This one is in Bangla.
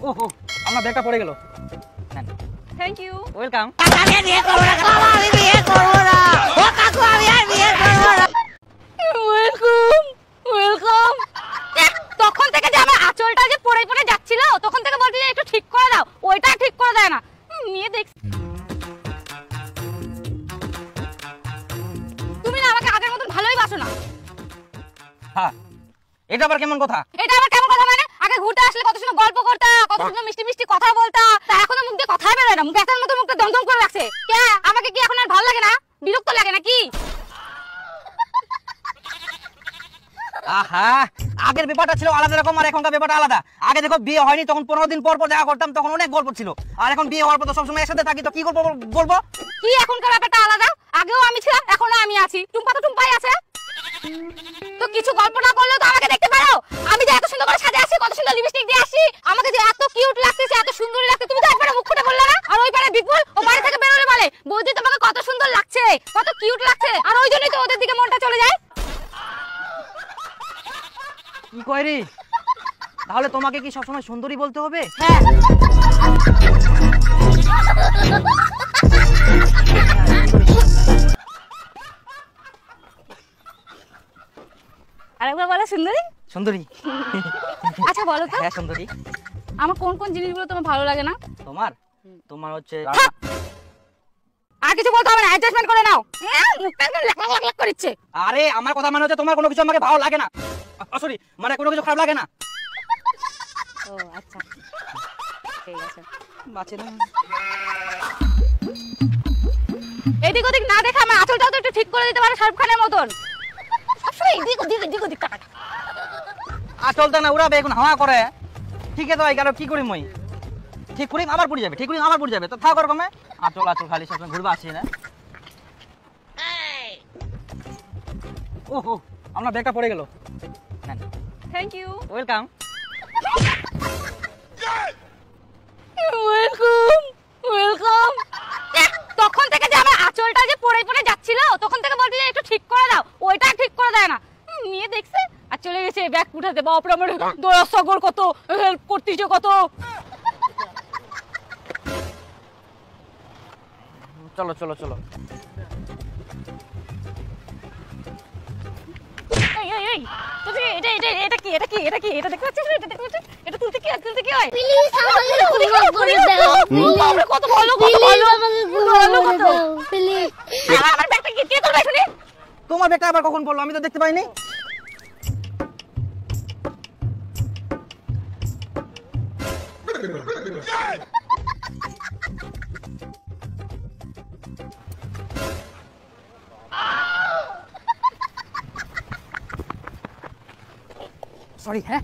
ওহো আমার ব্যাগটা পড়ে গেল। Thank you. ওয়েলকাম। আমি বিয়ে করব না বাবা, আমি বিয়ে করব না। ও কাকু আমি আর বিয়ে করব না। Welcome welcome. তখন থেকে যে আমার আঁচলটা যে পড়ে পড়ে যাচ্ছিল, তখন থেকে বলছি যে একটু ঠিক করে দাও, ওইটা ঠিক করে দেয় না। মেয়ে দেখছি তুমি না আমাকে আগের মতন ভালোই বাসো না। হ্যাঁ এটা আবার কেমন কথা? এটা আবার কেমন কথা মানে? আগে ঘুরতে আসলে কত সুন্দর গল্প করতা, কত সুন্দর মিষ্টি মিষ্টি কথা বলতা, তা এখন মুখ দিয়ে কথাই বেরোয় না, মুখ এত মতো মুখটা দমদম করে রাখছে। কে আমাকে কি এখন আর ভালো লাগে না? বিরক্ত লাগে নাকি? আহা আগের ব্যাপারটা ছিল আলাদা রকম আর এখনকার ব্যাপারটা আলাদা। আগে দেখো বিয়ে হয়নি তখন 15 দিন পর পর দেখা করতাম, তখন অনেক গল্প ছিল। আর এখন বিয়ে হওয়ার পর তো সবসময় একসাথে থাকি, তো কি গল্প বলবো? কি এখনকার ব্যাপারটা আলাদা? আগেও আমি ছিলাম, এখনো আমি আছি, টুম্পা তো টুম্পাই আছে। তো কিছু গল্প না করলেও তো আমাকে দেখতে পারো। আমি যে এত সুন্দর করে সাজে আসি, কত সুন্দর লিপস্টিক দিয়ে আসি, আমাকে যে এত কিউট লাগতেছে, এত সুন্দরী লাগছে, তুমি তো একবারে মুখ ফুটে বললে না। আর ওই পারে বিপুল ও বাড়ি থেকে বেরোলে বলে বৌদি তোমাকে কত সুন্দর লাগছে, কত কিউট লাগছে, আর ওই জন্যই তো ওদের দিকে মনটা চলে যায়। কি কয় রে? তাহলে তোমাকে কি সবসময় সুন্দরী বলতে হবে? হ্যাঁ আরেকবার বলো সুন্দরী। সুন্দরী। আচ্ছা বলো তো, হ্যাঁ সুন্দরী। আমার কোন কোন জিনিসগুলো তোমার ভালো লাগে না? তোমার তোমার হচ্ছে আর কিছু বলতে হবে না, অ্যাডজাস্টমেন্ট করে নাও। মুখটা একদম লাক লাক লাক করছে। আরে আমার কথা মানে হচ্ছে তোমার কোনো কিছু আমাকে ভালো লাগে না। সরি মানে কোনো কিছু খারাপ লাগে না। ও আচ্ছা ঠিক আছে। বাঁচে না। এদিক ওদিক না দেখে আমার আঁচলটাও তো একটু ঠিক করে দিতে পারো শাহরুখ খানের মতন। সবসময় এদিক ওদিক টাকাটা। আঁচলটা না উড়াবে এখন হাওয়া করে। ঠিক আছে তো এই গেল কি করি মই? ঠিক করি আবার পড়ে যাবে, ঠিক করি আবার পড়ে যাবে, তো থাক ওরকমে। আঁচল আঁচল খালি সবসময় ঘুরবে আসি না। ওহো আমার ব্যাগটা পড়ে গেল। Thank you. Welcome. Welcome welcome. তখন থেকে যে আমার আঁচলটা যে পড়ে পড়ে যাচ্ছিল, তখন থেকে বলছি যে একটু ঠিক করে দাও, ওইটা ঠিক করে দেয় না। মেয়ে দেখছে আর চলে গেছে ব্যাগ উঠাতে। বাপরে আমার দয়া সাগর কত হেল্প করতেছে কত। চলো চলো চলো। এই এই এই তুমি এটা কি এটা দেখতে পাচ্ছিস? এটা দেখতে পাচ্ছিস? এটা তুলতে কি হয়? প্লিজ আমাকে ক্ষমা করে দাও। বাপরে কত ভালো প্লিজ ভালো আমাকে ক্ষমা করে দাও প্লিজ। আমার ব্যাগটা কে তোর ব্যাগ শুনি? তোমার ব্যাগটা আবার কখন পড়লো? আমি তো দেখতে পাইনি। সরি হ্যাঁ।